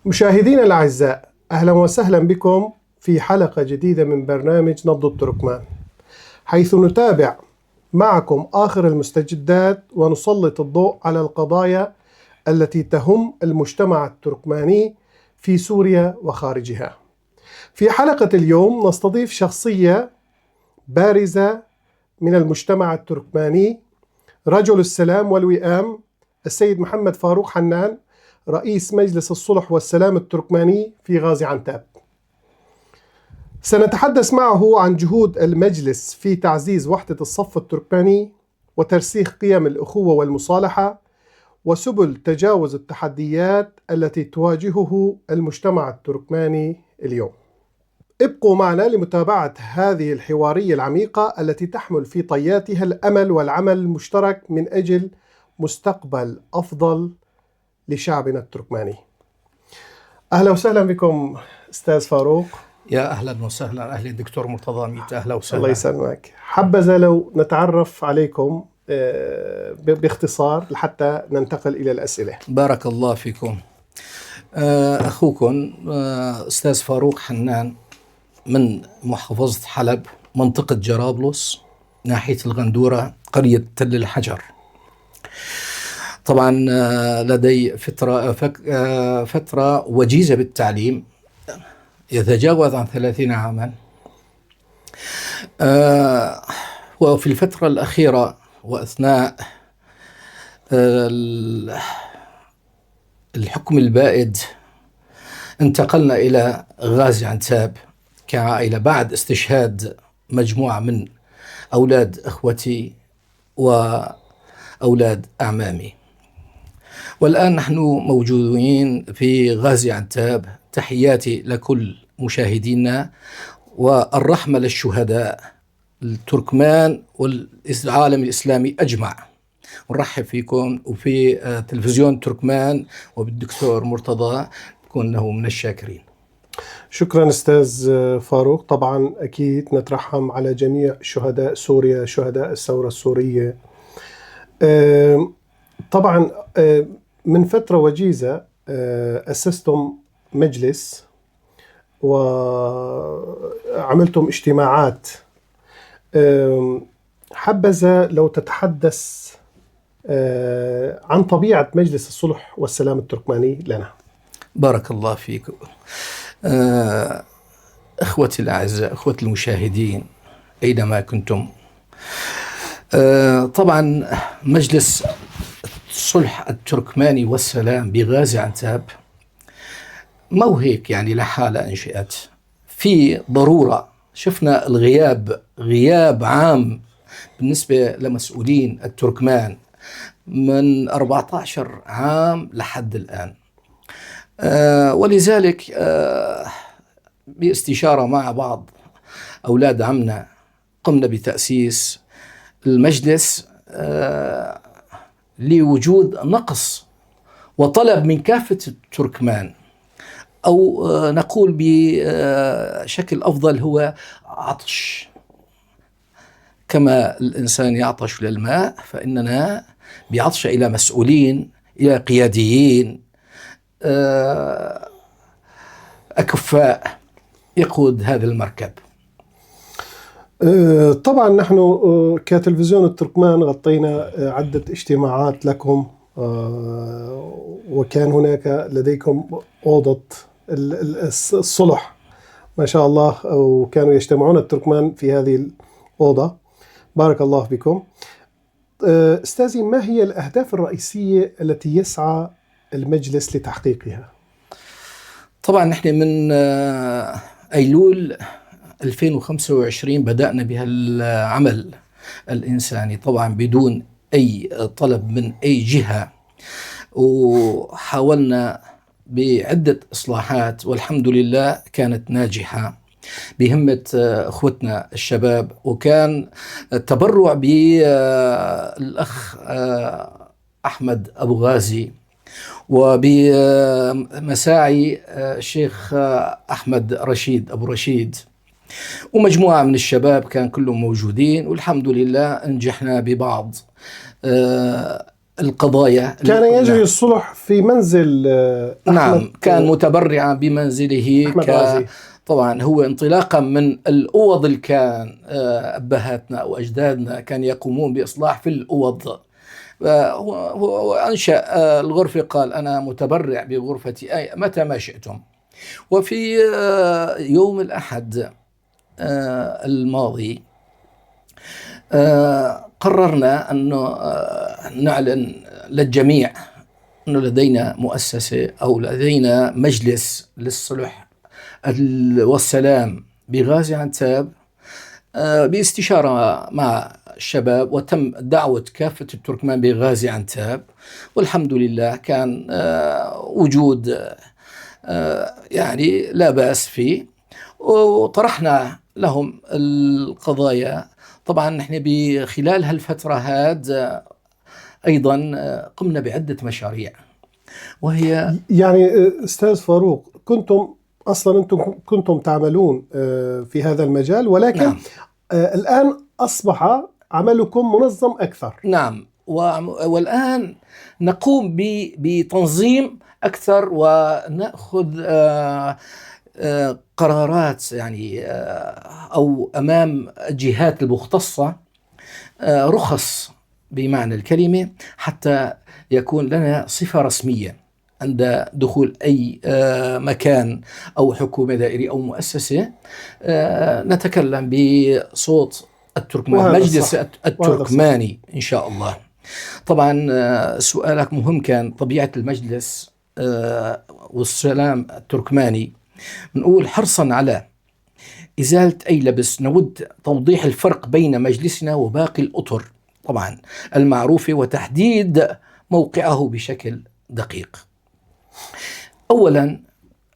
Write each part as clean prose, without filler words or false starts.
مشاهدينا الأعزاء، أهلا وسهلا بكم في حلقة جديدة من برنامج نبض التركمان، حيث نتابع معكم آخر المستجدات ونسلط الضوء على القضايا التي تهم المجتمع التركماني في سوريا وخارجها. في حلقة اليوم نستضيف شخصية بارزة من المجتمع التركماني، رجل السلام والوئام، السيد محمد فاروق حنان، رئيس مجلس الصلح والسلام التركماني في غازي عنتاب. سنتحدث معه عن جهود المجلس في تعزيز وحدة الصف التركماني وترسيخ قيم الأخوة والمصالحة وسبل تجاوز التحديات التي تواجهه المجتمع التركماني اليوم. ابقوا معنا لمتابعة هذه الحوارية العميقة التي تحمل في طياتها الأمل والعمل المشترك من أجل مستقبل أفضل لشعبنا التركماني. أهلا وسهلا بكم أستاذ فاروق. يا أهلا وسهلا. أهلا دكتور مرتضى ميت، أهلا وسهلا. الله يسلمك. حبذا لو نتعرف عليكم باختصار حتى ننتقل إلى الأسئلة. بارك الله فيكم. أخوكم أستاذ فاروق حنان من محافظة حلب، منطقة جرابلس، ناحية الغندورة، قرية تل الحجر. طبعا لدي فترة وجيزة بالتعليم، يتجاوز عن 30 عاما. وفي الفترة الأخيرة وأثناء الحكم البائد انتقلنا إلى غازي عنتاب كعائلة بعد استشهاد مجموعة من أولاد أخوتي وأولاد أعمامي، والآن نحن موجودين في غازي عنتاب. تحياتي لكل مشاهدينا والرحمة للشهداء التركمان والعالم الإسلامي أجمع. ونرحب فيكم وفي تلفزيون تركمان وبالدكتور مرتضى، نكون له من الشاكرين. شكرا أستاذ فاروق. طبعا أكيد نترحم على جميع شهداء سوريا، شهداء الثورة السورية. طبعا من فترة وجيزة أسستم مجلس وعملتم اجتماعات. حبذا لو تتحدث عن طبيعة مجلس الصلح والسلام التركماني لنا. بارك الله فيكم. أخوتي الأعزاء، أخوتي المشاهدين أينما كنتم، طبعا مجلس الصلح التركماني والسلام بغازي عنتاب ما هو هيك يعني لحالة انشئت، في ضرورة. شفنا غياب عام بالنسبة لمسؤولين التركمان من 14 عام لحد الآن. ولذلك باستشارة مع بعض أولاد عمنا قمنا بتأسيس المجلس لوجود نقص وطلب من كافة التركمان، أو نقول بشكل أفضل هو عطش. كما الإنسان يعطش للماء، فإننا بعطش إلى مسؤولين، إلى قياديين أكفاء يقود هذا المركب. طبعا نحن كتلفزيون التركمان غطينا عدة اجتماعات لكم، وكان هناك لديكم أوضة الصلح ما شاء الله، وكانوا يجتمعون التركمان في هذه الأوضة. بارك الله بكم. أستاذي، ما هي الأهداف الرئيسية التي يسعى المجلس لتحقيقها؟ طبعا نحن من أيلول 2025 بدأنا بها العمل الإنساني، طبعا بدون أي طلب من أي جهة، وحاولنا بعدة إصلاحات والحمد لله كانت ناجحة بهمة أخوتنا الشباب. وكان التبرع بالأخ أحمد أبو غازي وبمساعي الشيخ أحمد رشيد أبو رشيد ومجموعة من الشباب، كان كلهم موجودين، والحمد لله نجحنا ببعض القضايا كان يجري الصلح في منزل نعم، كان متبرعا بمنزله. أحمد غازي. طبعا هو انطلاقا من الأوض اللي كان أبهاتنا أو أجدادنا كان يقومون بإصلاح في الأوض. هو أنشأ الغرفة، قال أنا متبرع بغرفتي أي متى ما شئتم. وفي يوم الأحد الماضي قررنا أن نعلن للجميع أنه لدينا مؤسسة أو لدينا مجلس للصلح والسلام بغازي عنتاب باستشارة مع الشباب، وتم دعوة كافة التركمان بغازي عنتاب، والحمد لله كان وجود يعني لا بأس فيه، وطرحنا لهم القضايا. طبعا نحن بخلال هالفترة هذه أيضا قمنا بعدة مشاريع، وهي يعني أستاذ فاروق، أنتم كنتم تعملون في هذا المجال، ولكن نعم. الآن أصبح عملكم منظم أكثر. نعم، والآن نقوم بتنظيم أكثر، ونأخذ قرارات يعني أو أمام الجهات المختصة رخص بمعنى الكلمة، حتى يكون لنا صفة رسمية عند دخول أي مكان أو حكومة دائرية أو مؤسسة، نتكلم بصوت التركمان، مجلس التركماني إن شاء الله. طبعا سؤالك مهم كان، طبيعة المجلس والسلام التركماني. نقول حرصا على إزالة أي لبس، نود توضيح الفرق بين مجلسنا وباقي الأطر طبعا المعروفة، وتحديد موقعه بشكل دقيق. أولا،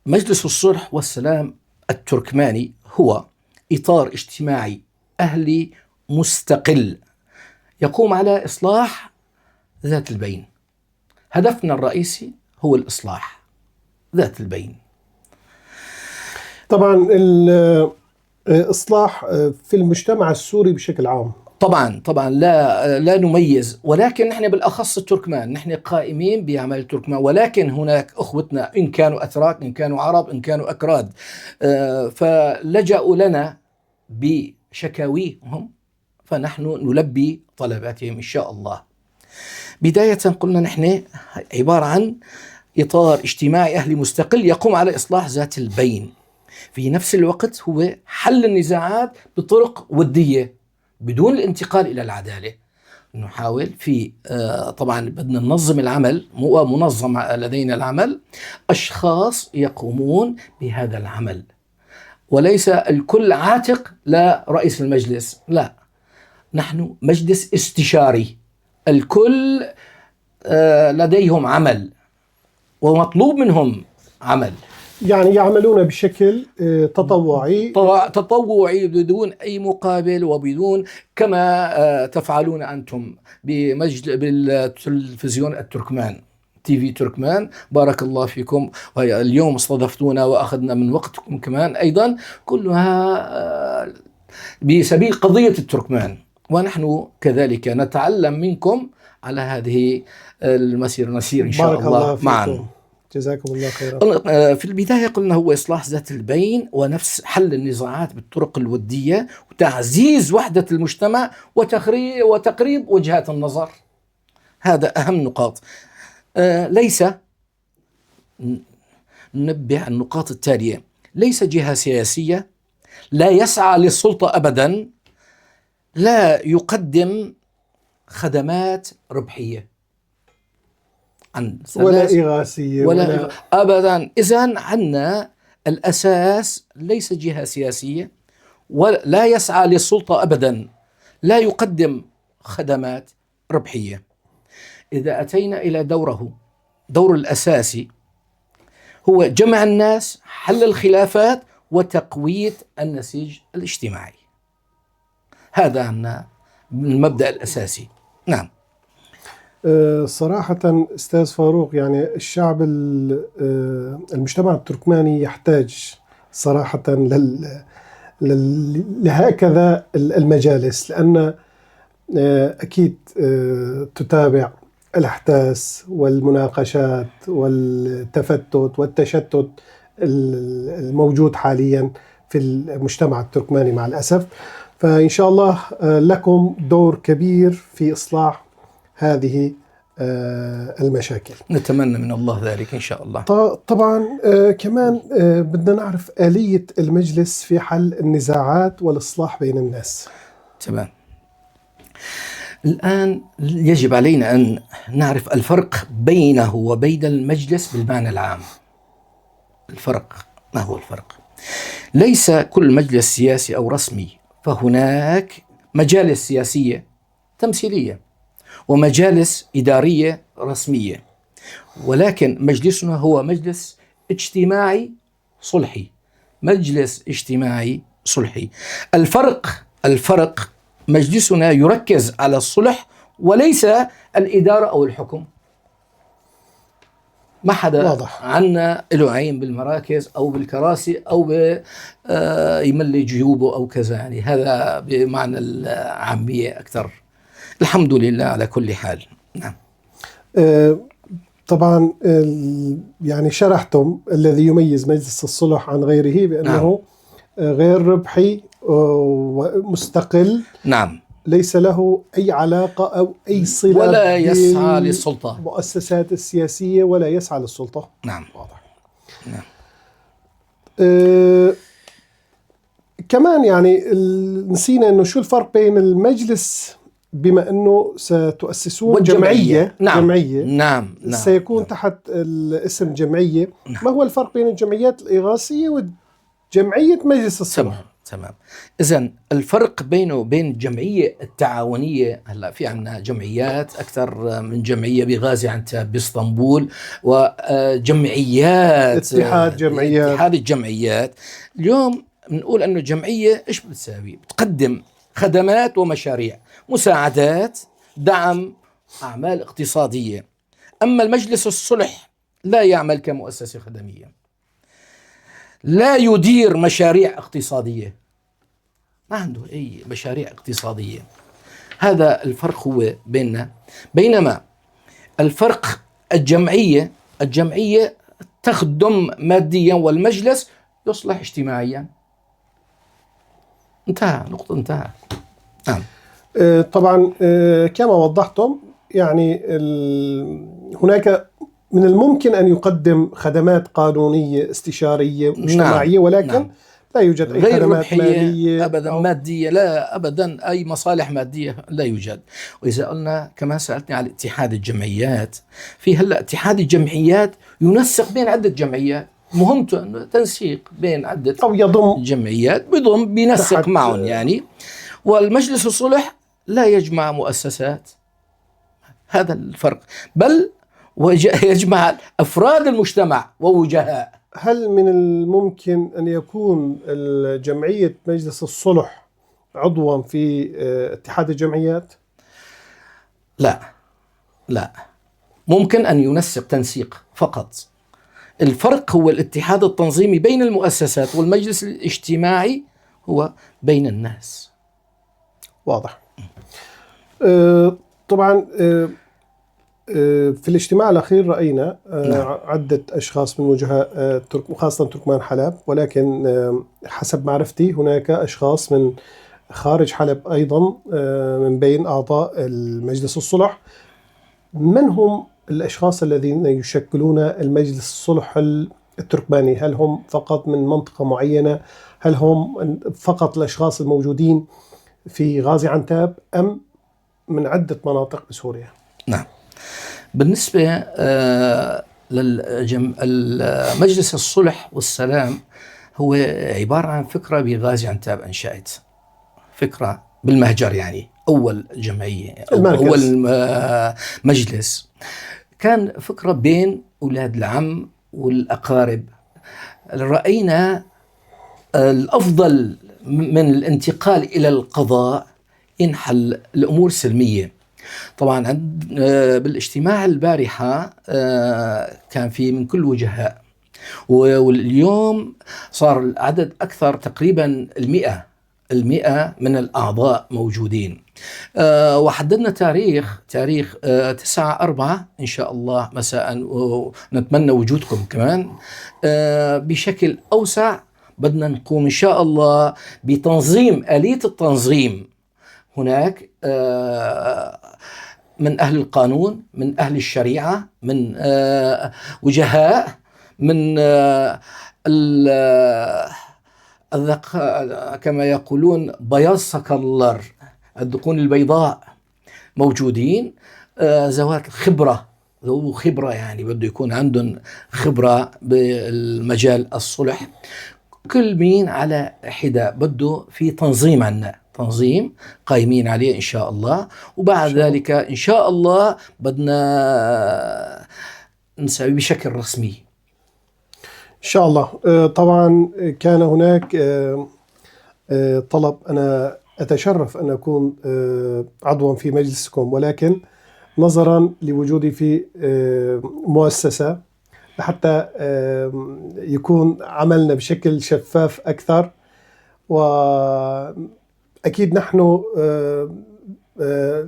مجلس الصلح والسلام التركماني هو إطار اجتماعي أهلي مستقل يقوم على إصلاح ذات البين. هدفنا الرئيسي هو الإصلاح ذات البين. طبعا الإصلاح في المجتمع السوري بشكل عام. طبعا لا نميز، ولكن نحن بالأخص التركمان، نحن قائمين بعمل التركمان، ولكن هناك أخوتنا إن كانوا أتراك، إن كانوا عرب، إن كانوا أكراد، فلجأوا لنا بشكاويهم، فنحن نلبي طلباتهم إن شاء الله. بداية قلنا نحن عبارة عن إطار اجتماعي أهلي مستقل يقوم على إصلاح ذات البين، في نفس الوقت هو حل النزاعات بطرق ودية بدون الانتقال إلى العدالة. نحاول في طبعا بدنا ننظم العمل، منظم لدينا العمل، أشخاص يقومون بهذا العمل، وليس الكل عاتق لرئيس المجلس، لا، نحن مجلس استشاري، الكل لديهم عمل ومطلوب منهم عمل، يعني يعملون بشكل تطوعي بدون أي مقابل، وبدون كما تفعلون أنتم بالتلفزيون التركمان، تي في تركمان، بارك الله فيكم. اليوم استضفتونا وأخذنا من وقتكم كمان أيضا، كلها بسبيل قضية التركمان، ونحن كذلك نتعلم منكم على هذه المسيرة، نسير إن شاء الله معا. جزاكم الله خيرا. في البداية قلنا هو إصلاح ذات البين، ونفس حل النزاعات بالطرق الودية، وتعزيز وحدة المجتمع، وتقريب وجهات النظر. هذا أهم نقاط. ليس ننبه النقاط التالية: ليس جهة سياسية، لا يسعى للسلطة أبدا، لا يقدم خدمات ربحية ولا إغاثية ولا أبدا. إذن عنا الأساس ليس جهة سياسية، ولا يسعى للسلطة أبدا، لا يقدم خدمات ربحية. إذا أتينا إلى دور الأساسي هو جمع الناس، حل الخلافات، وتقوية النسيج الاجتماعي. هذا عنا المبدأ الأساسي. نعم. صراحة أستاذ فاروق، يعني الشعب المجتمع التركماني يحتاج صراحة لهكذا المجالس، لأن أكيد تتابع الأحداث والمناقشات والتفتت والتشتت الموجود حاليا في المجتمع التركماني مع الأسف. فإن شاء الله لكم دور كبير في إصلاح هذه المشاكل. نتمنى من الله ذلك إن شاء الله. طبعا كمان بدنا نعرف آلية المجلس في حل النزاعات والإصلاح بين الناس. تمام. الآن يجب علينا أن نعرف الفرق بينه وبين المجلس بالمعنى العام. الفرق، ما هو الفرق؟ ليس كل مجلس سياسي أو رسمي، فهناك مجالس سياسية تمثيلية ومجالس إدارية رسمية، ولكن مجلسنا هو مجلس اجتماعي صلحي. مجلس اجتماعي صلحي. الفرق مجلسنا يركز على الصلح وليس الإدارة أو الحكم. ما حدا واضح. عنا له عين بالمراكز أو بالكراسي أو يملي جيوبه أو كذا، يعني هذا بمعنى العامية أكثر. الحمد لله على كل حال. نعم. طبعا يعني شرحتم الذي يميز مجلس الصلح عن غيره بأنه غير ربحي ومستقل. نعم. ليس له أي علاقة أو أي صلة ولا يسعى للسلطة، المؤسسات السياسية، ولا يسعى للسلطة. نعم. واضح. نعم. كمان يعني نسينا أنه شو الفرق بين المجلس، بما أنه ستؤسسون جمعية. نعم. جمعية. نعم. سيكون نعم. تحت الاسم جمعية. نعم. ما هو الفرق بين الجمعيات الإغاثية وجمعية مجلس الصلح؟ تمام. إذن الفرق بينه وبين الجمعية التعاونية، هلا في عندنا جمعيات أكثر من جمعية بغازي عنتاب باسطنبول، وجمعيات اتحاد الجمعيات. اليوم بنقول أنه الجمعية إيش بتساوي؟ بتقدم خدمات ومشاريع، مساعدات، دعم، أعمال اقتصادية. أما المجلس الصلح لا يعمل كمؤسسة خدمية، لا يدير مشاريع اقتصادية، ما عنده أي مشاريع اقتصادية. هذا الفرق هو بيننا. بينما الفرق الجمعية تخدم ماديا والمجلس يصلح اجتماعيا. نقطة انتهى. نعم. طبعا كما وضحتم يعني هناك من الممكن أن يقدم خدمات قانونية استشارية مجتمعية، ولكن نعم. لا يوجد أي غير خدمات مالية أبدا، مادية لا أبدا، أي مصالح مادية لا يوجد. وإذا قلنا كمان سألتني على اتحاد الجمعيات، في هلأ اتحاد الجمعيات ينسق بين عدة جمعيات، مهمته أنه تنسيق بين عدة أو يضم جمعيات، بينسق معهم يعني. والمجلس الصلح لا يجمع مؤسسات، هذا الفرق، بل يجمع أفراد المجتمع ووجهاء. هل من الممكن أن يكون جمعية مجلس الصلح عضوا في اتحاد الجمعيات؟ لا، ممكن أن ينسق تنسيق فقط. الفرق هو الاتحاد التنظيمي بين المؤسسات، والمجلس الاجتماعي هو بين الناس. واضح. طبعا في الاجتماع الأخير رأينا عدة أشخاص من وجهاء خاصة تركمان حلب، ولكن حسب معرفتي هناك أشخاص من خارج حلب أيضا من بين أعضاء المجلس الصلح. من هم الأشخاص الذين يشكلون المجلس الصلح التركماني؟ هل هم فقط من منطقة معينة؟ هل هم فقط الأشخاص الموجودين في غازي عنتاب أم من عدة مناطق بسوريا؟ نعم. بالنسبة للمجلس الصلح والسلام، هو عبارة عن فكرة بغازي عنتاب أنشأت، فكرة بالمهجر، يعني أول جمعية أول مجلس كان فكرة بين أولاد العم والأقارب. رأينا الأفضل من الانتقال إلى القضاء إنحل الأمور سلمية. طبعا بالاجتماع البارحة كان في من كل وجهاء، واليوم صار العدد أكثر، تقريبا 100 100 من الأعضاء موجودين. وحددنا تاريخ 9/4 إن شاء الله مساء، ونتمنى وجودكم كمان. بشكل أوسع بدنا نقوم إن شاء الله بتنظيم آلية التنظيم. هناك من أهل القانون، من أهل الشريعة، من وجهاء، من كما يقولون بياض سكالر، الدقون البيضاء موجودين، ذوات خبرة، ذو خبرة يعني بده يكون عندهم خبرة بالمجال الصلح. كل مين على حدة بده في تنظيم، عنا تنظيم قايمين عليه إن شاء الله. وبعد ذلك إن شاء الله بدنا نسوي بشكل رسمي إن شاء الله. طبعا كان هناك طلب، أنا أتشرف أن أكون عضوا في مجلسكم، ولكن نظرا لوجودي في مؤسسة حتى يكون عملنا بشكل شفاف أكثر، وأكيد نحن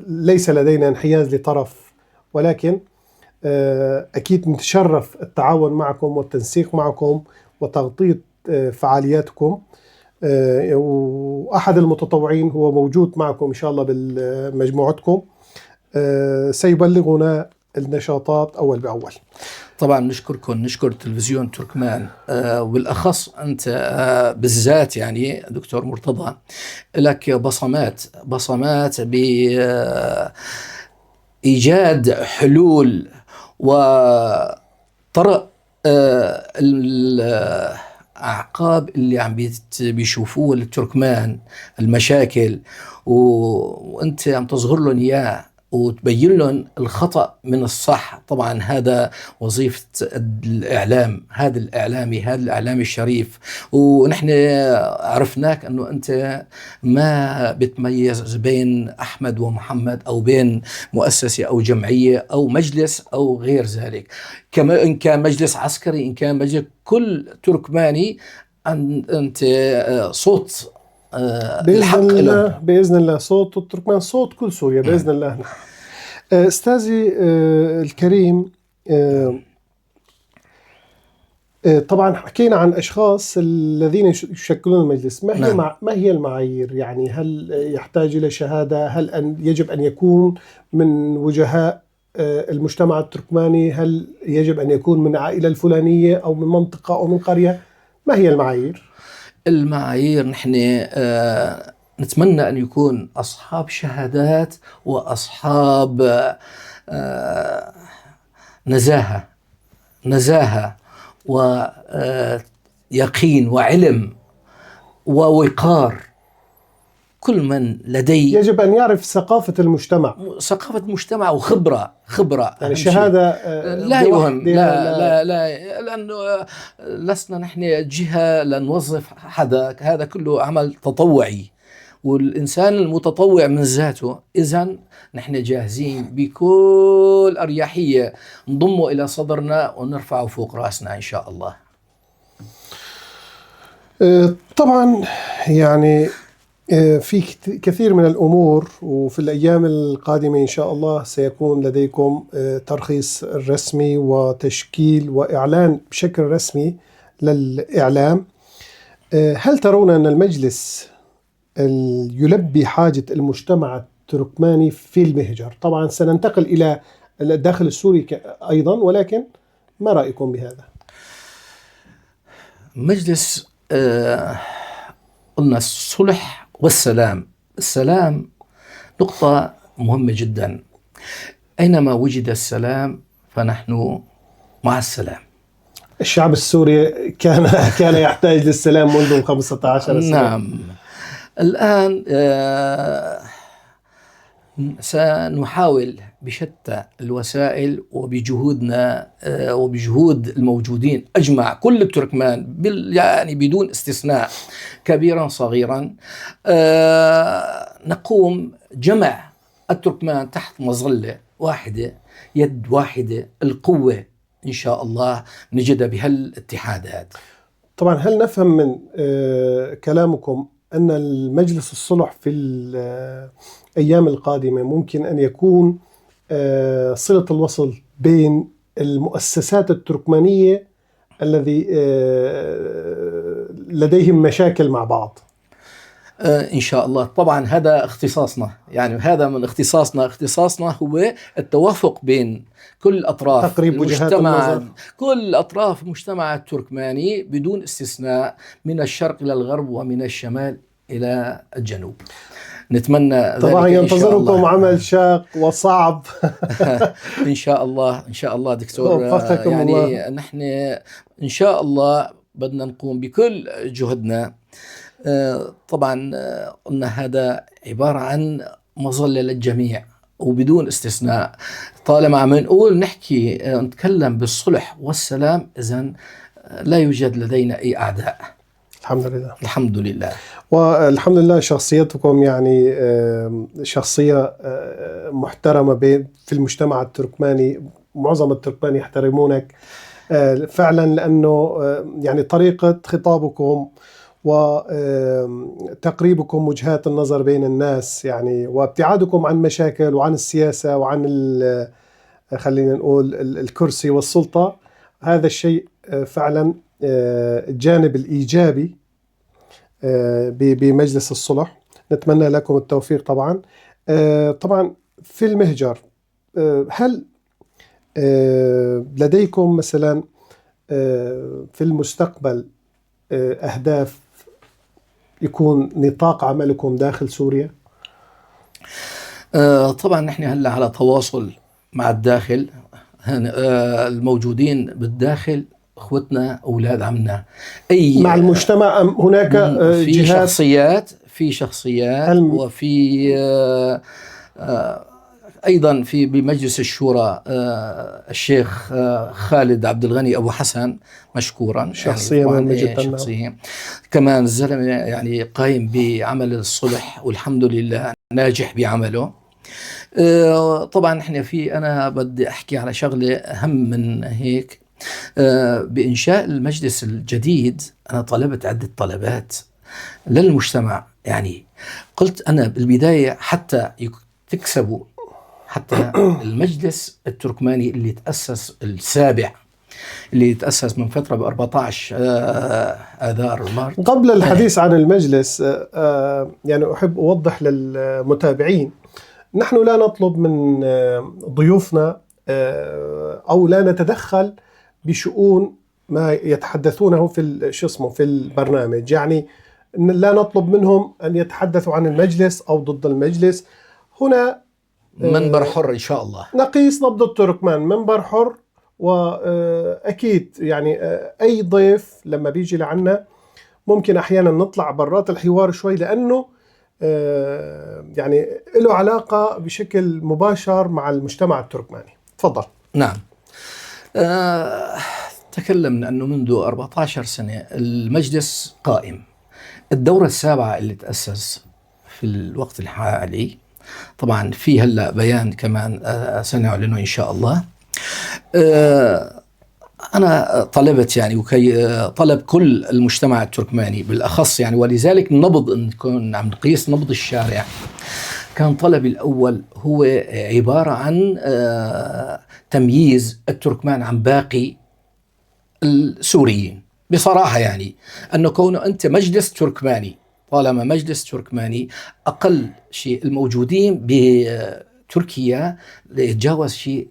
ليس لدينا انحياز لطرف، ولكن أكيد نتشرف التعاون معكم والتنسيق معكم وتغطية فعالياتكم. وأحد المتطوعين هو موجود معكم إن شاء الله بمجموعتكم، سيبلغنا النشاطات أول بأول. طبعا نشكركم، نشكر تلفزيون تركمان، وبالأخص أنت بالذات يعني دكتور مرتضى، لك بصمات بإيجاد حلول وطرق الأعقاب اللي عم بيشوفوه التركمان، المشاكل، وأنت عم تصغر لهم إياه وتبين لهم الخطأ من الصح. طبعا هذا وظيفة الإعلام، هذا الإعلامي الشريف. ونحن عرفناك أنه أنت ما بتميز بين أحمد ومحمد، أو بين مؤسسة أو جمعية أو مجلس أو غير ذلك، كما إن كان مجلس عسكري، إن كان مجلس، كل تركماني أنت صوت الحق الله. بإذن الله صوت التركمان، صوت كل سوريا بإذن الله. أستاذي الكريم، طبعا حكينا عن أشخاص الذين يشكلون المجلس. ما هي المعايير؟ يعني هل يحتاج إلى شهادة؟ هل يجب أن يكون من وجهاء المجتمع التركماني؟ هل يجب أن يكون من عائلة الفلانية أو من منطقة أو من قرية؟ ما هي المعايير؟ نحن نتمنى أن يكون أصحاب شهادات وأصحاب نزاهة ويقين وعلم ووقار. كل من لديه يجب أن يعرف ثقافة المجتمع وخبرة. يعني شهادة لا يهم، لا لأنه لسنا نحن جهة لنوظف حدا، هذا كله عمل تطوعي، والإنسان المتطوع من ذاته. إذن نحن جاهزين بكل أريحية نضمه إلى صدرنا ونرفعه فوق رأسنا إن شاء الله. طبعا يعني في كثير من الأمور، وفي الأيام القادمة إن شاء الله سيكون لديكم ترخيص رسمي وتشكيل وإعلان بشكل رسمي للإعلام. هل ترون أن المجلس يلبي حاجة المجتمع التركماني في المهجر؟ طبعا سننتقل إلى الداخل السوري أيضا، ولكن ما رأيكم بهذا؟ مجلس قلنا الصلح والسلام. السلام نقطة مهمة جدا. أينما وجد السلام فنحن مع السلام. الشعب السوري كان يحتاج للسلام منذ 15 سنة. نعم. الآن سنحاول بشتى الوسائل وبجهودنا وبجهود الموجودين أجمع كل التركمان يعني بدون استثناء، كبيرا صغيرا، نقوم جمع التركمان تحت مظلة واحدة، يد واحدة، القوة إن شاء الله نجد بها الاتحادات. طبعا هل نفهم من كلامكم أن المجلس الصلح في الأيام القادمة ممكن أن يكون صلة الوصل بين المؤسسات التركمانية الذي لديهم مشاكل مع بعض؟ إن شاء الله. طبعا هذا اختصاصنا، يعني هذا من اختصاصنا هو التوافق بين كل أطراف تقريب وجهات النظر، كل أطراف المجتمع التركماني بدون استثناء، من الشرق إلى الغرب ومن الشمال إلى الجنوب. نتمنى طبعا ذلك إن شاء ينتظركم الله. عمل شاق وصعب. إن شاء الله دكتور. وفقكم يعني الله. نحن إن شاء الله بدنا نقوم بكل جهدنا. طبعا قلنا هذا عبارة عن مظلة للجميع وبدون استثناء. طالما عم نحكي نتكلم بالصلح والسلام، إذن لا يوجد لدينا أي أعداء. الحمد لله. الحمد لله. والحمد لله شخصيتكم يعني شخصية محترمة في المجتمع التركماني. معظم التركمان يحترمونك فعلا، لأنه يعني طريقة خطابكم وتقريبكم وجهات النظر بين الناس، يعني وابتعادكم عن مشاكل وعن السياسة وعن خلينا نقول الكرسي والسلطة، هذا الشيء فعلا الجانب الإيجابي بمجلس الصلح. نتمنى لكم التوفيق طبعا. طبعا في المهجر، هل لديكم مثلا في المستقبل أهداف يكون نطاق عملكم داخل سوريا؟ طبعا نحن هلا على تواصل مع الداخل، الموجودين بالداخل اخوتنا اولاد عمنا، اي مع المجتمع هناك في جهات، في شخصيات وفي ايضا في بمجلس الشورى الشيخ خالد عبد الغني ابو حسن مشكورا، شخصيه يعني جدا. شخصية كمان الزلمه يعني قايم بعمل الصلح والحمد لله ناجح بعمله. طبعا احنا انا بدي احكي على شغله اهم من هيك. بإنشاء المجلس الجديد أنا طلبت عدة طلبات للمجتمع. يعني قلت أنا بالبداية حتى تكسبوا حتى المجلس التركماني اللي تأسس السابع، اللي تأسس من فترة ب 14 آذار المارس. قبل الحديث عن المجلس يعني أحب أوضح للمتابعين، نحن لا نطلب من ضيوفنا أو لا نتدخل بشؤون ما يتحدثونه في البرنامج. يعني لا نطلب منهم أن يتحدثوا عن المجلس أو ضد المجلس. هنا منبر حر إن شاء الله، نقيس نبض التركمان، منبر حر. وأكيد يعني أي ضيف لما بيجي لعنا ممكن أحيانا نطلع برات الحوار شوي، لأنه يعني له علاقة بشكل مباشر مع المجتمع التركماني. تفضل. نعم. تكلمنا أنه منذ 14 سنة المجلس قائم. الدورة السابعة اللي تأسس في الوقت الحالي، طبعا في هلأ بيان كمان سنعلنه إن شاء الله. أنا طلبت يعني طلب كل المجتمع التركماني بالأخص يعني، ولذلك نبض نكون عم نقيس نبض الشارع. كان طلبي الأول هو عبارة عن تمييز التركمان عن باقي السوريين. بصراحة يعني أنه كونه أنت مجلس تركماني، طالما مجلس تركماني أقل شيء الموجودين بتركيا يتجاوز شيء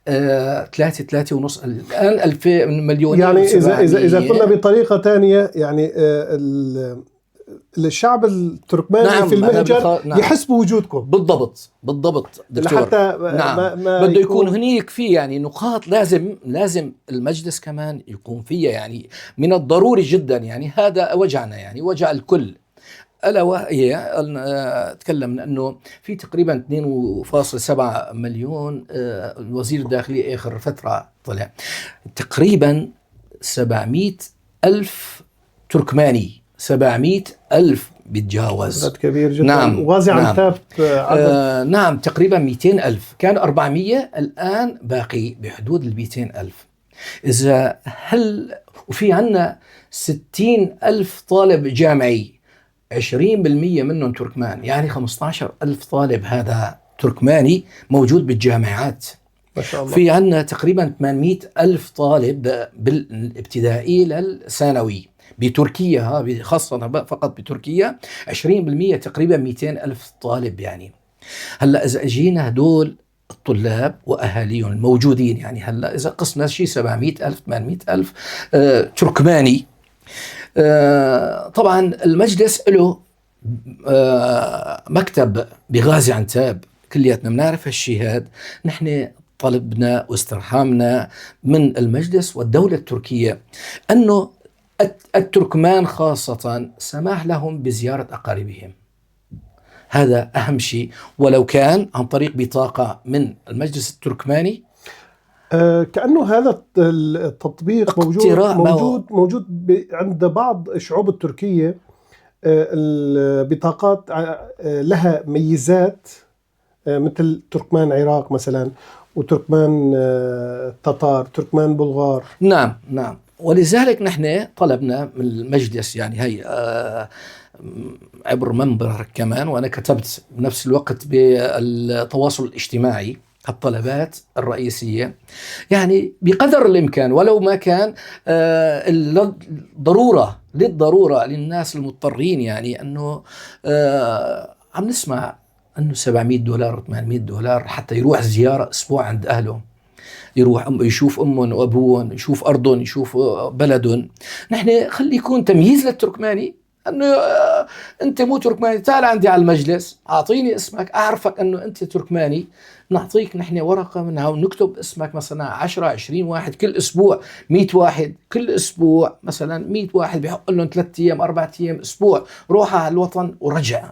3.5 الآن 2000 مليون. يعني إذا قلنا بطريقة تانية، يعني الشعب التركماني نعم في المهجر نعم يحس بوجودكم. بالضبط دكتور. حتى نعم بده يكون هنيك في يعني نقاط لازم المجلس كمان يكون فيها، يعني من الضروري جدا. يعني هذا وجعنا، يعني وجع الكل. ألا وهي تكلمنا أنه في تقريبا 2.7 مليون. الوزير الداخلي آخر فترة طلع تقريبا 700 ألف تركماني، 700 ألف بيتجاوز. عدد كبير جدا. نعم. وغازي عن تاب نعم تقريبا 200 ألف، كان 400 الآن باقي بحدود 200 ألف. وفي عنا 60 ألف طالب جامعي 20% منهم تركمان، يعني 15 ألف طالب هذا تركماني موجود بالجامعات. ما شاء الله. في عندنا تقريبا 800 ألف طالب بالابتدائي للثانوي بتركيا، خاصة فقط بتركيا 20% تقريبا 200 ألف طالب. يعني هلا إذا أجينا هدول الطلاب وأهاليهم الموجودين، يعني هلا إذا قسنا شيء 700 ألف 800 ألف تركماني، طبعا المجلس له مكتب بغازي عنتاب، كلياتنا بنعرف هالشيء هذا. نحن طلبنا واسترحامنا من المجلس والدولة التركية أنه التركمان خاصة سماح لهم بزيارة أقاربهم، هذا أهم شيء، ولو كان عن طريق بطاقة من المجلس التركماني. كأنه هذا التطبيق موجود عند بعض الشعوب التركية. البطاقات لها ميزات، مثل تركمان عراق مثلا، وتركمان تتار، تركمان بلغار. نعم نعم، ولذلك نحن طلبنا من المجلس، يعني هي عبر منبر كمان، وأنا كتبت بنفس الوقت بالتواصل الاجتماعي الطلبات الرئيسية، يعني بقدر الإمكان، ولو ما كان للضرورة للناس المضطرين، يعني أنه عم نسمع أنه $700 $800 حتى يروح زيارة أسبوع عند أهله، يروح يشوف أمهم وأبوهم، يشوف أرضهم، يشوف بلدهم. نحن خلي يكون تمييز للتركماني، أنه أنت مو تركماني تعال عندي على المجلس، أعطيني اسمك، أعرفك أنه أنت تركماني، نعطيك نحن ورقة منها ونكتب اسمك مثلا 10 20 واحد كل أسبوع، 100 واحد كل أسبوع، مثلا 100 واحد بيحق لهم 3 أيام 4 أيام أسبوع روح على الوطن ورجع.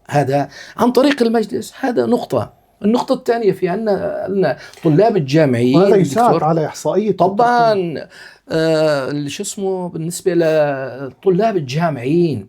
هذا عن طريق المجلس، هذا نقطة. النقطة الثانية، في عندنا طلاب الجامعيين، وهذا يساعد على إحصائية طبعا شو اسمه بالنسبة للطلاب الجامعيين.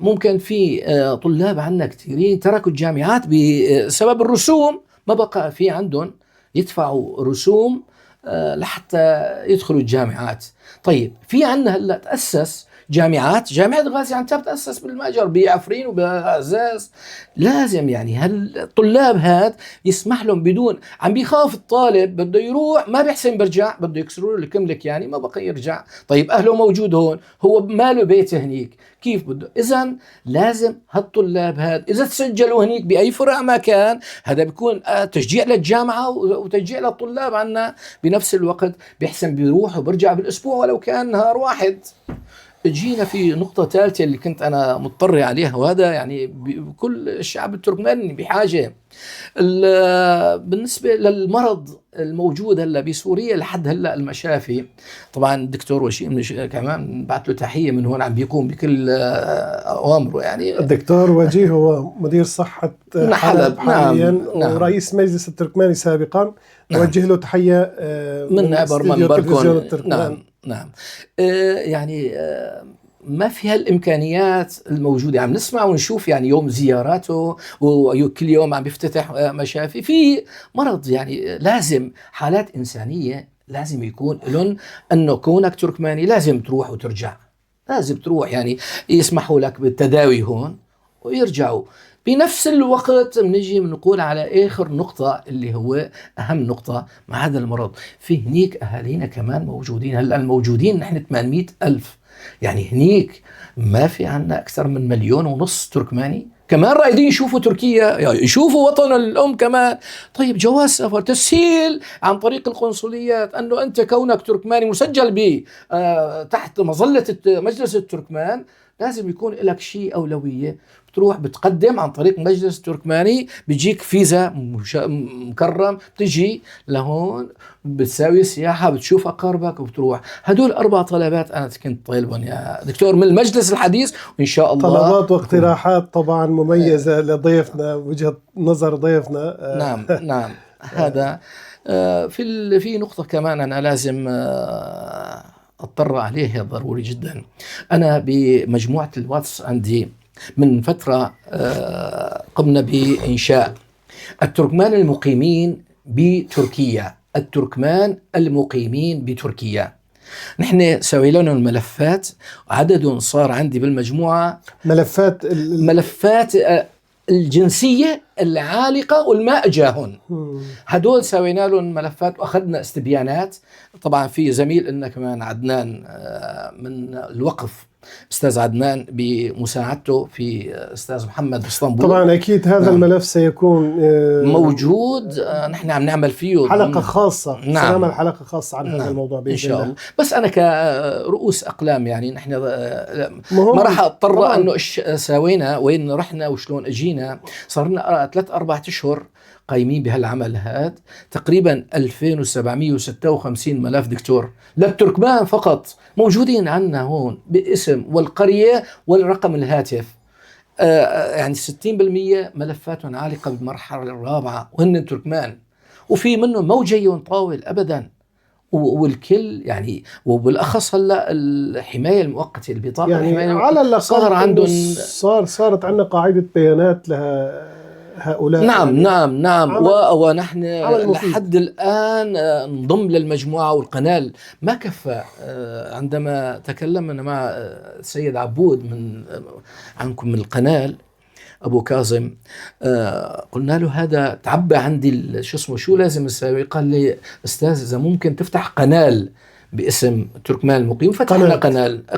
ممكن في طلاب عندنا كثيرين تركوا الجامعات بسبب الرسوم، ما بقى في عندهم يدفعوا رسوم لحتى يدخلوا الجامعات. طيب في عندنا هلا تأسس جامعة غازي عنتاب تأسس بالمأجر بعفرين وبعزاز. لازم يعني هالطلاب هاد يسمح لهم بدون، عم بيخاف الطالب بده يروح ما بيحسن برجع، بده يكسروا له الكملك، يعني ما بقى يرجع. طيب أهله موجود هون، هو ماله بيته هنيك، كيف بده؟ إذن لازم هالطلاب هاد إذا تسجلوا هنيك بأي فرع ما كان، هذا بيكون تشجيع للجامعة وتشجيع للطلاب عنا بنفس الوقت، بيحسن بيروح وبرجع بالأسبوع ولو كان نهار واحد. جينا في نقطة ثالثة اللي كنت أنا مضطر عليها، وهذا يعني كل الشعب التركماني بحاجة، بالنسبة للمرض الموجود هلا بسوريا لحد هلا المشافي. طبعا الدكتور وشيم كمان بعت له تحية من هون، عم بيقوم بكل أوامره. يعني الدكتور وجيه هو مدير صحة حلب حاليا، نعم. ورئيس مجلس التركماني سابقا، نوجه له تحية من عبر منبركم. نعم. يعني ما في هالإمكانيات الموجودة، عم نسمع ونشوف يعني يوم زياراته وكل يوم عم بيفتتح مشافي في مرض. يعني لازم حالات إنسانية لازم يكون لهم أنه كونك تركماني لازم تروح وترجع، لازم تروح، يعني يسمحوا لك بالتداوي هون ويرجعوا. بنفس الوقت بنجي بنقول على آخر نقطة اللي هو أهم نقطة مع هذا المرض، في هنيك أهالينا كمان موجودين. هلأ الموجودين نحن 800 ألف، يعني هنيك ما في عنا أكثر من 1.5 مليون تركماني كمان رايدين يشوفوا تركيا، يعني يشوفوا وطن الأم كمان. طيب جواز سفر، تسهيل عن طريق القنصليات، أنه أنت كونك تركماني مسجل تحت مظلة مجلس التركمان، لازم يكون لك شيء أولوية، بتروح بتقدم عن طريق مجلس التركماني، بيجيك فيزا مكرم، بتجي لهون بتساوي سياحة، بتشوف أقاربك وبتروح. هدول 4 طلبات أنا كنت طالبهم يا دكتور من المجلس الحديث، وإن شاء الله طلبات واقتراحات طبعا مميزة لضيفنا، وجهة نظر ضيفنا. نعم. هذا في نقطة كمان أنا لازم أضطر عليها، ضروري جدا. أنا بمجموعة الواتس عندي من فترة قمنا بإنشاء التركمان المقيمين بتركيا، التركمان المقيمين بتركيا. نحن سوي لهم الملفات، عددهم صار عندي بالمجموعة ملفات ملفات الجنسية العالقة والما أجاهن. هدول سوينا لهم ملفات وأخذنا استبيانات. طبعا في زميل إلنا كمان عدنان من الوقف، أستاذ عدنان بمساعدته في أستاذ محمد باسطنبول. طبعا أكيد هذا الملف سيكون موجود. نحن عم نعمل فيه حلقة خاصة. نعم. سنعمل حلقة خاصة عن هذا الموضوع بإذن إن شاء الله. بس أنا كرؤوس أقلام يعني نحن ما راح أضطر أنه إيش سوينا، وين رحنا وشلون أجينا. صار لنا 3-4 أشهر قايمين بهالعمل هذا، تقريبا 2756 ملف دكتور للتركمان فقط موجودين عندنا هون باسم والقرية والرقم الهاتف. يعني 60% ملفاتهم عالقة بالمرحلة الرابعة وهن تركمان، وفي منهم مو جاي طاول أبدا. والكل يعني، وبالأخص هلا الحماية المؤقتة، البطاقة يعني الحماية على الأقل صار عندهم صارت عندنا قاعدة بيانات لها هؤلاء. نعم يعني نعم ونحن لحد الآن نضم للمجموعة والقناة ما كفى. عندما تكلمنا مع السيد عبود عنكم من القناة أبو كاظم، قلنا له هذا تعبى عندي شو لازم نسوي؟ قال لي أستاذ إذا ممكن تفتح قناة باسم تركمان المقيم. فتحنا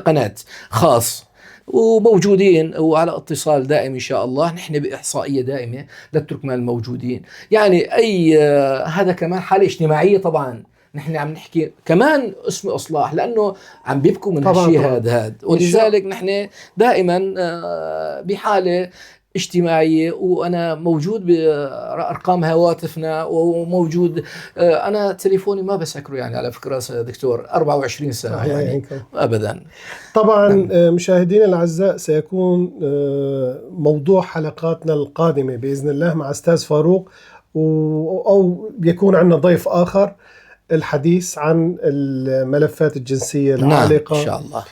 قناة خاص وموجودين وعلى اتصال دائم إن شاء الله. نحن بإحصائية دائمة للتركمان الموجودين. يعني هذا كمان حالة اجتماعية. طبعا نحن عم نحكي كمان اسم إصلاح، لأنه عم بيبكوا من هالشيء هذا ولذلك نحن دائما بحالة اجتماعية. وأنا موجود بأرقام هواتفنا وموجود. أنا تليفوني ما بسكره يعني على فكرة دكتور 24 ساعة يعني أبدا. طبعا مشاهدينا الأعزاء، سيكون موضوع حلقاتنا القادمة بإذن الله مع أستاذ فاروق، أو يكون عندنا ضيف آخر، الحديث عن الملفات الجنسية العالقة. نعم إن شاء الله.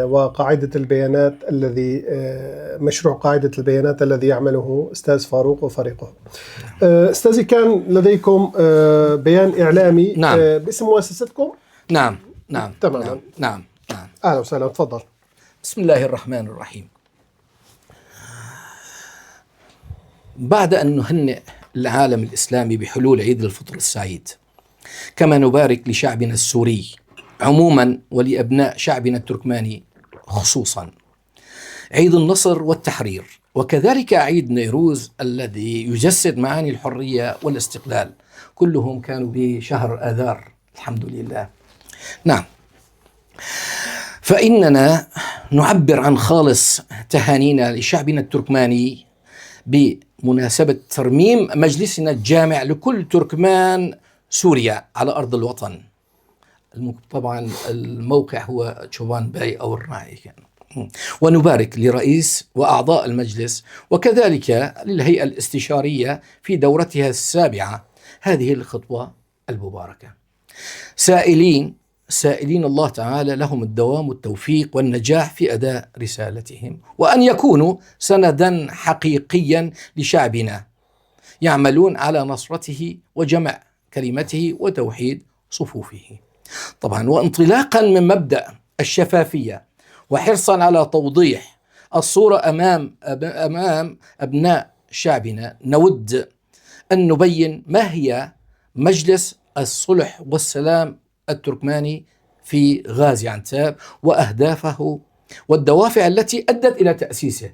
وقاعدة البيانات الذي مشروع قاعدة البيانات الذي يعمله أستاذ فاروق وفريقه. أستاذي، كان لديكم بيان إعلامي نعم. باسم مؤسستكم؟ نعم تماما. نعم. أهلا وسهلا، تفضل. بسم الله الرحمن الرحيم. بعد أن نهنئ العالم الإسلامي بحلول عيد الفطر السعيد، كما نبارك لشعبنا السوري عموما ولأبناء شعبنا التركماني خصوصا عيد النصر والتحرير، وكذلك عيد نيروز الذي يجسد معاني الحرية والاستقلال، كلهم كانوا بشهر آذار الحمد لله. نعم، فإننا نعبر عن خالص تهانينا لشعبنا التركماني بمناسبة ترميم مجلسنا الجامع لكل تركمان سوريا على أرض الوطن. طبعا الموقع هو تشوفان باي أو الراعي كان. ونبارك لرئيس وأعضاء المجلس وكذلك للهيئة الاستشارية في دورتها السابعة هذه الخطوة المباركة، سائلين الله تعالى لهم الدوام والتوفيق والنجاح في أداء رسالتهم، وأن يكونوا سندا حقيقيا لشعبنا يعملون على نصرته وجمع كلمته وتوحيد صفوفه. طبعا وانطلاقا من مبدأ الشفافية وحرصا على توضيح الصورة أمام أبناء شعبنا، نود أن نبين ما هي مجلس الصلح والسلام التركماني في غازي عنتاب وأهدافه والدوافع التي أدت إلى تأسيسه.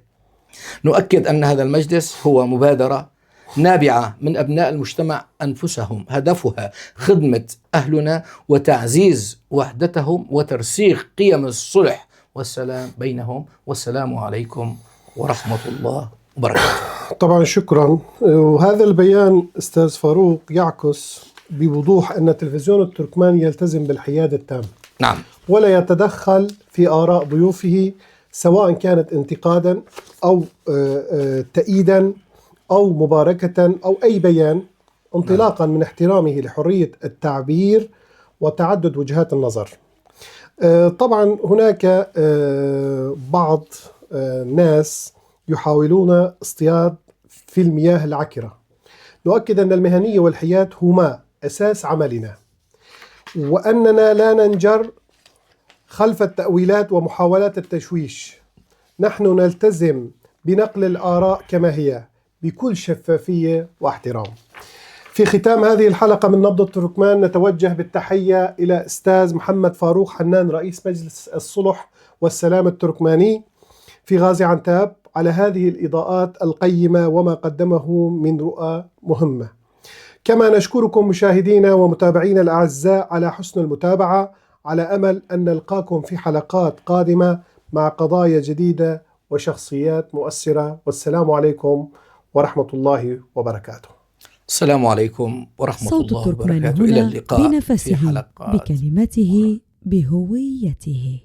نؤكد أن هذا المجلس هو مبادرة نابعة من أبناء المجتمع أنفسهم، هدفها خدمة أهلنا وتعزيز وحدتهم وترسيخ قيم الصلح والسلام بينهم. والسلام عليكم ورحمة الله وبركاته. طبعا شكرا. وهذا البيان أستاذ فاروق يعكس بوضوح أن التلفزيون التركماني يلتزم بالحياد التام. نعم. ولا يتدخل في آراء ضيوفه، سواء كانت انتقادا أو تأييدا أو مباركة أو أي بيان، انطلاقا من احترامه لحرية التعبير وتعدد وجهات النظر. طبعا هناك بعض ناس يحاولون اصطياد في المياه العكرة. نؤكد أن المهنية والحياد هما أساس عملنا، وأننا لا ننجر خلف التأويلات ومحاولات التشويش. نحن نلتزم بنقل الآراء كما هي بكل شفافية واحترام. في ختام هذه الحلقة من نبض التركمان نتوجه بالتحية إلى أستاذ محمد فاروق حنان رئيس مجلس الصلح والسلام التركماني في غازي عنتاب على هذه الإضاءات القيمة وما قدمه من رؤى مهمة. كما نشكركم مشاهدينا ومتابعينا الأعزاء على حسن المتابعة، على أمل أن نلقاكم في حلقات قادمة مع قضايا جديدة وشخصيات مؤثرة. والسلام عليكم ورحمة الله وبركاته. السلام عليكم ورحمة صوت الله التركمان وبركاته. إلى هنا اللقاء في بنفسه حلقات بكلمته بهويته.